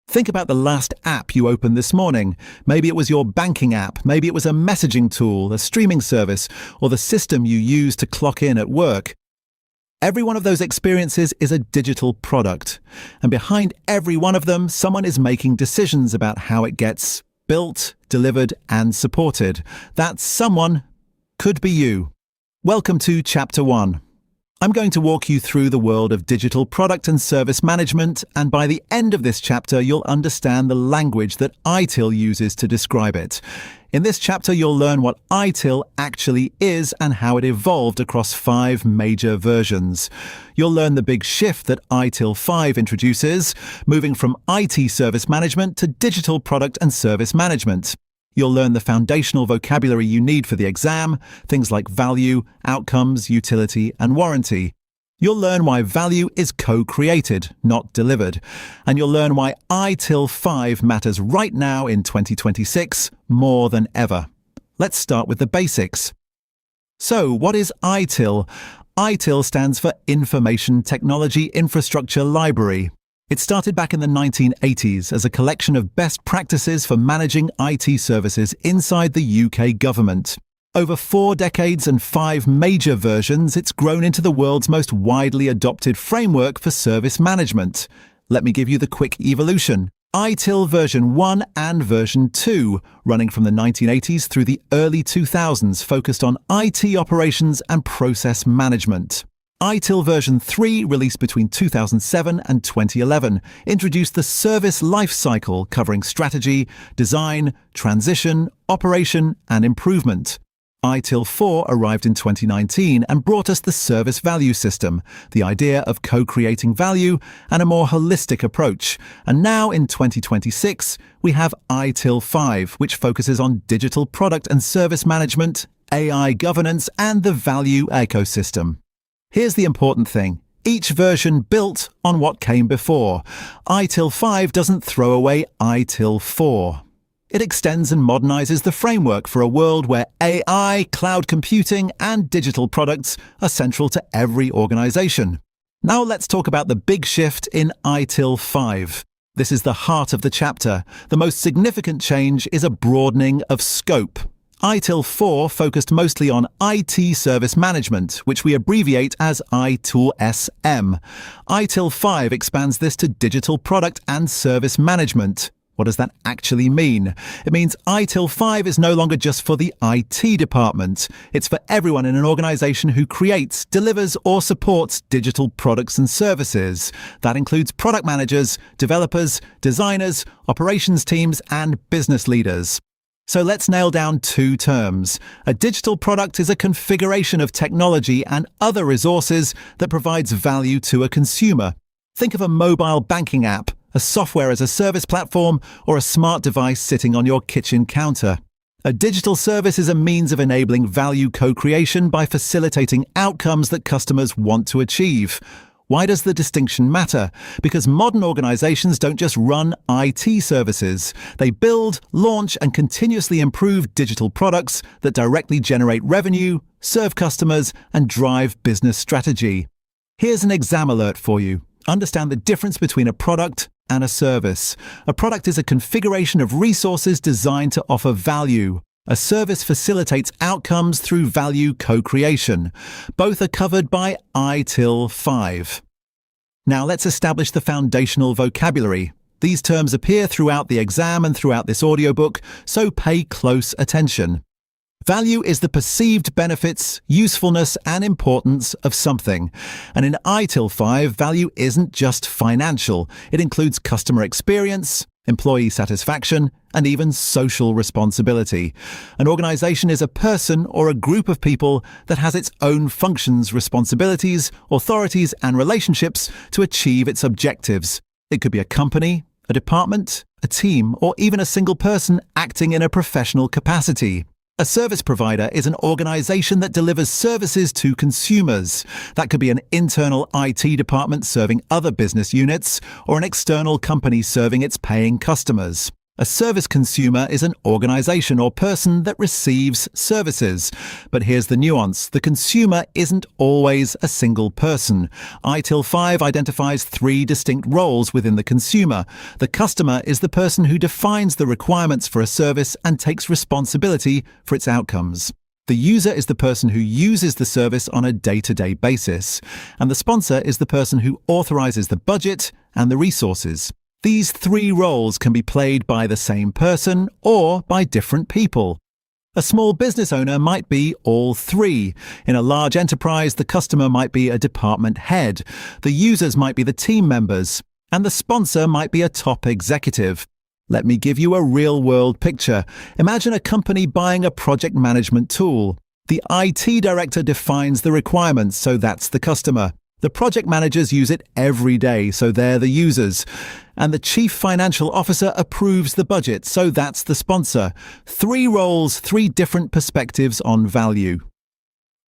Think about the last app you opened this morning. Maybe it was your banking app, maybe it was a messaging tool, a streaming service, or the system you use to clock in at work. Every one of those experiences is a digital product, and behind every one of them, someone is making decisions about how it gets built, delivered, and supported. That someone could be you. Welcome to Chapter 1. I'm going to walk you through the world of digital product and service management, and by the end of this chapter, you'll understand the language that ITIL uses to describe it. In this chapter, you'll learn what ITIL actually is and how it evolved across 5 major versions. You'll learn the big shift that ITIL 5 introduces, moving from IT service management to digital product and service management. You'll learn the foundational vocabulary you need for the exam, things like value, outcomes, utility, and warranty. You'll learn why value is co-created, not delivered. And you'll learn why ITIL 5 matters right now in 2026 more than ever. Let's start with the basics. So, what is ITIL? ITIL stands for Information Technology Infrastructure Library. It started back in the 1980s as a collection of best practices for managing IT services inside the UK government. Over 4 decades and 5 major versions, it's grown into the world's most widely adopted framework for service management. Let me give you the quick evolution. ITIL version 1 and version 2, running from the 1980s through the early 2000s, focused on IT operations and process management. ITIL version 3, released between 2007 and 2011, introduced the service lifecycle covering strategy, design, transition, operation, and improvement. ITIL 4 arrived in 2019 and brought us the service value system, the idea of co-creating value and a more holistic approach. And now in 2026, we have ITIL 5, which focuses on digital product and service management, AI governance, and the value ecosystem. Here's the important thing. Each version built on what came before. ITIL 5 doesn't throw away ITIL 4. It extends and modernizes the framework for a world where AI, cloud computing, and digital products are central to every organization. Now let's talk about the big shift in ITIL 5. This is the heart of the chapter. The most significant change is a broadening of scope. ITIL 4 focused mostly on IT service management, which we abbreviate as ITIL-SM. ITIL 5 expands this to digital product and service management. What does that actually mean? It means ITIL 5 is no longer just for the IT department. It's for everyone in an organization who creates, delivers, or supports digital products and services. That includes product managers, developers, designers, operations teams, and business leaders. So let's nail down 2 terms. A digital product is a configuration of technology and other resources that provides value to a consumer. Think of a mobile banking app, a software as a service platform, or a smart device sitting on your kitchen counter. A digital service is a means of enabling value co-creation by facilitating outcomes that customers want to achieve. Why does the distinction matter? Because modern organizations don't just run IT services. They build, launch, and continuously improve digital products that directly generate revenue, serve customers, and drive business strategy. Here's an exam alert for you. Understand the difference between a product and a service. A product is a configuration of resources designed to offer value. A service facilitates outcomes through value co-creation. Both are covered by ITIL 5. Now let's establish the foundational vocabulary. These terms appear throughout the exam and throughout this audiobook, so pay close attention. Value is the perceived benefits, usefulness, and importance of something. And in ITIL 5, value isn't just financial. It includes customer experience, employee satisfaction, and even social responsibility. An organization is a person or a group of people that has its own functions, responsibilities, authorities, and relationships to achieve its objectives. It could be a company, a department, a team, or even a single person acting in a professional capacity. A service provider is an organization that delivers services to consumers. That could be an internal IT department serving other business units, or an external company serving its paying customers. A service consumer is an organization or person that receives services. But here's the nuance. The consumer isn't always a single person. ITIL 5 identifies 3 distinct roles within the consumer. The customer is the person who defines the requirements for a service and takes responsibility for its outcomes. The user is the person who uses the service on a day-to-day basis. And the sponsor is the person who authorizes the budget and the resources. These 3 roles can be played by the same person or by different people. A small business owner might be all 3. In a large enterprise, the customer might be a department head, the users might be the team members, and the sponsor might be a top executive. Let me give you a real-world picture. Imagine a company buying a project management tool. The IT director defines the requirements, so that's the customer. The project managers use it every day, so they're the users. And the chief financial officer approves the budget, so that's the sponsor. 3 roles, 3 different perspectives on value.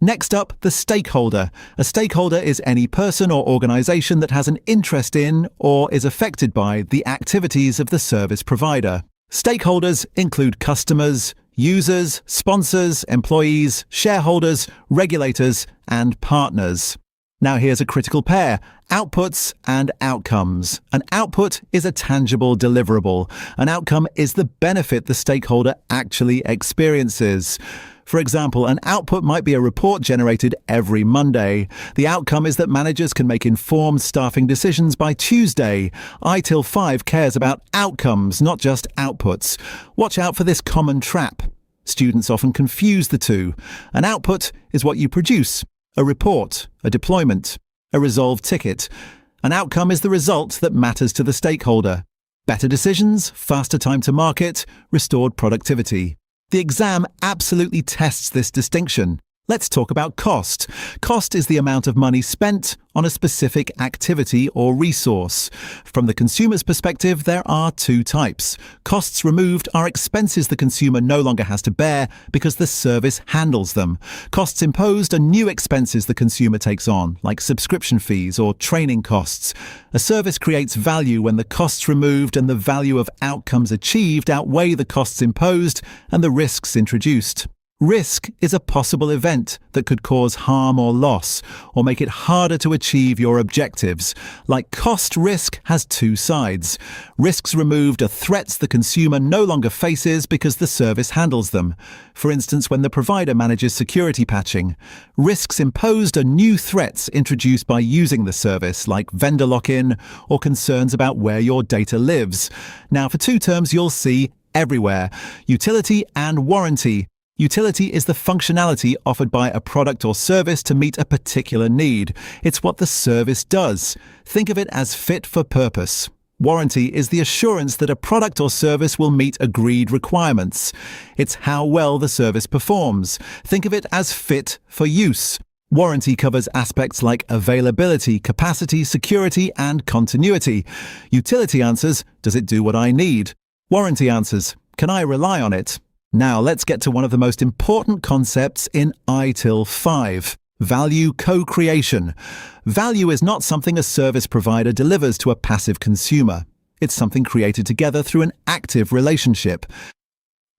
Next up, the stakeholder. A stakeholder is any person or organization that has an interest in or is affected by the activities of the service provider. Stakeholders include customers, users, sponsors, employees, shareholders, regulators, and partners. Now here's a critical pair: outputs and outcomes. An output is a tangible deliverable. An outcome is the benefit the stakeholder actually experiences. For example, an output might be a report generated every Monday. The outcome is that managers can make informed staffing decisions by Tuesday. ITIL 5 cares about outcomes, not just outputs. Watch out for this common trap. Students often confuse the two. An output is what you produce. A report, a deployment, a resolved ticket. An outcome is the result that matters to the stakeholder. Better decisions, faster time to market, restored productivity. The exam absolutely tests this distinction. Let's talk about cost. Cost is the amount of money spent on a specific activity or resource. From the consumer's perspective, there are 2 types. Costs removed are expenses the consumer no longer has to bear because the service handles them. Costs imposed are new expenses the consumer takes on, like subscription fees or training costs. A service creates value when the costs removed and the value of outcomes achieved outweigh the costs imposed and the risks introduced. Risk is a possible event that could cause harm or loss, or make it harder to achieve your objectives. Like cost, risk has 2 sides. Risks removed are threats the consumer no longer faces because the service handles them. For instance, when the provider manages security patching. Risks imposed are new threats introduced by using the service, like vendor lock-in or concerns about where your data lives. Now, for 2 terms you'll see everywhere: utility and warranty. Utility is the functionality offered by a product or service to meet a particular need. It's what the service does. Think of it as fit for purpose. Warranty is the assurance that a product or service will meet agreed requirements. It's how well the service performs. Think of it as fit for use. Warranty covers aspects like availability, capacity, security, and continuity. Utility answers, does it do what I need? Warranty answers, can I rely on it? Now let's get to one of the most important concepts in ITIL 5, value co-creation. Value is not something a service provider delivers to a passive consumer. It's something created together through an active relationship.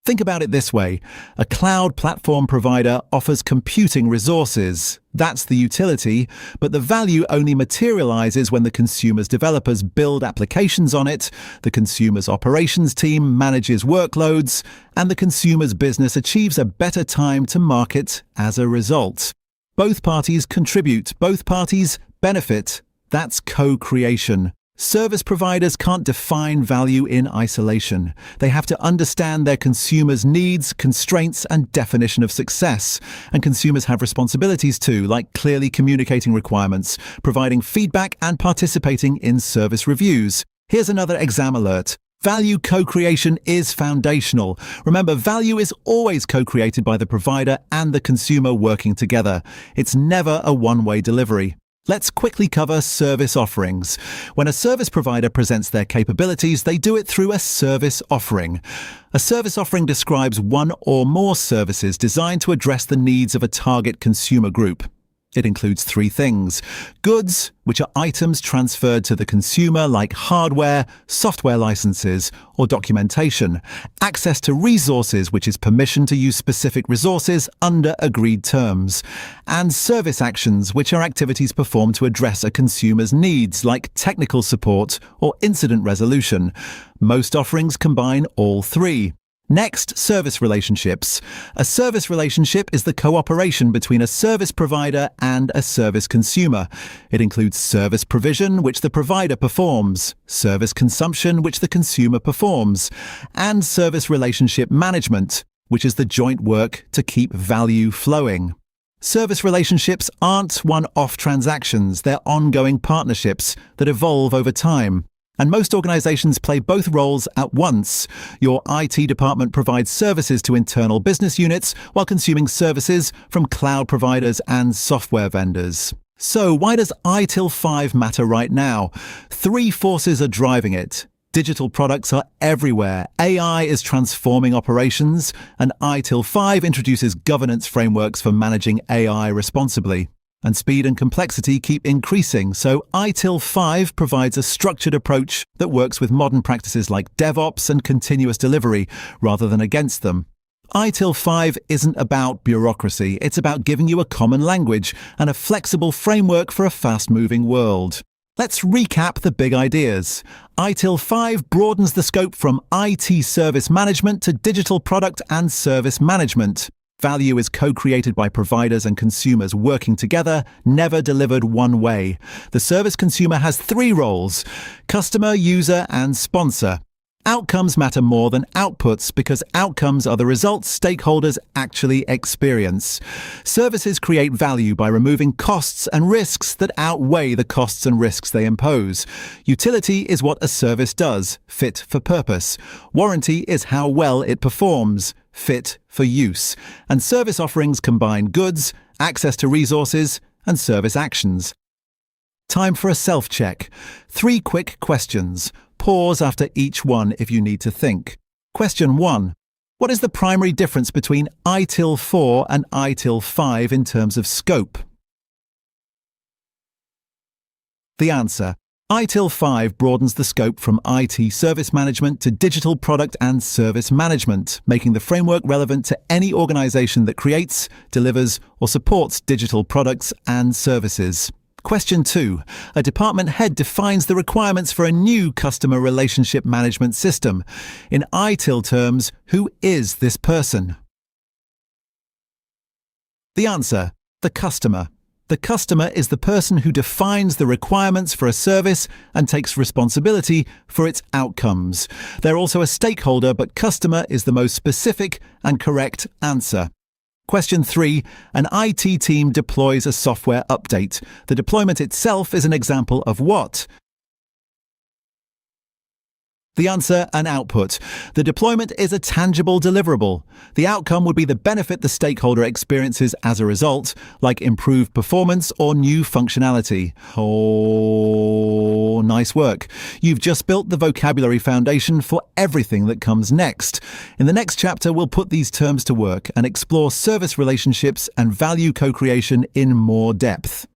Think about it this way. A cloud platform provider offers computing resources. That's the utility, but the value only materializes when the consumer's developers build applications on it, the consumer's operations team manages workloads, and the consumer's business achieves a better time to market as a result. Both parties contribute, both parties benefit. That's co-creation. Service providers can't define value in isolation. They have to understand their consumers' needs, constraints, and definition of success. And consumers have responsibilities too, like clearly communicating requirements, providing feedback, and participating in service reviews. Here's another exam alert. Value co-creation is foundational. Remember, value is always co-created by the provider and the consumer working together. It's never a one-way delivery. Let's quickly cover service offerings. When a service provider presents their capabilities, they do it through a service offering. A service offering describes one or more services designed to address the needs of a target consumer group. It includes three things: goods, which are items transferred to the consumer like hardware, software licenses, or documentation; access to resources, which is permission to use specific resources under agreed terms; and service actions, which are activities performed to address a consumer's needs like technical support or incident resolution. Most offerings combine all three. Next, service relationships. A service relationship is the cooperation between a service provider and a service consumer. It includes service provision, which the provider performs, service consumption, which the consumer performs, and service relationship management, which is the joint work to keep value flowing. Service relationships aren't one-off transactions, they're ongoing partnerships that evolve over time. And most organizations play both roles at once. Your IT department provides services to internal business units while consuming services from cloud providers and software vendors. So why does ITIL 5 matter right now? Three forces are driving it. Digital products are everywhere. AI is transforming operations, and ITIL 5 introduces governance frameworks for managing AI responsibly. And speed and complexity keep increasing, so ITIL 5 provides a structured approach that works with modern practices like DevOps and continuous delivery, rather than against them. ITIL 5 isn't about bureaucracy, it's about giving you a common language and a flexible framework for a fast-moving world. Let's recap the big ideas. ITIL 5 broadens the scope from IT service management to digital product and service management. Value is co-created by providers and consumers working together, never delivered one way. The service consumer has three roles: customer, user, and sponsor. Outcomes matter more than outputs because outcomes are the results stakeholders actually experience. Services create value by removing costs and risks that outweigh the costs and risks they impose. Utility is what a service does, fit for purpose. Warranty is how well it performs, fit for use. And service offerings combine goods, access to resources, and service actions. Time for a self-check. 3 quick questions. Pause after each one if you need to think. Question 1. What is the primary difference between ITIL 4 and ITIL 5 in terms of scope? The answer: ITIL 5 broadens the scope from IT service management to digital product and service management, making the framework relevant to any organization that creates, delivers, or supports digital products and services. Question 2. A department head defines the requirements for a new customer relationship management system. In ITIL terms, who is this person? The answer: the customer. The customer is the person who defines the requirements for a service and takes responsibility for its outcomes. They're also a stakeholder, but customer is the most specific and correct answer. Question 3. An IT team deploys a software update. The deployment itself is an example of what? The answer: an output. The deployment is a tangible deliverable. The outcome would be the benefit the stakeholder experiences as a result, like improved performance or new functionality. Oh, nice work. You've just built the vocabulary foundation for everything that comes next. In the next chapter, we'll put these terms to work and explore service relationships and value co-creation in more depth.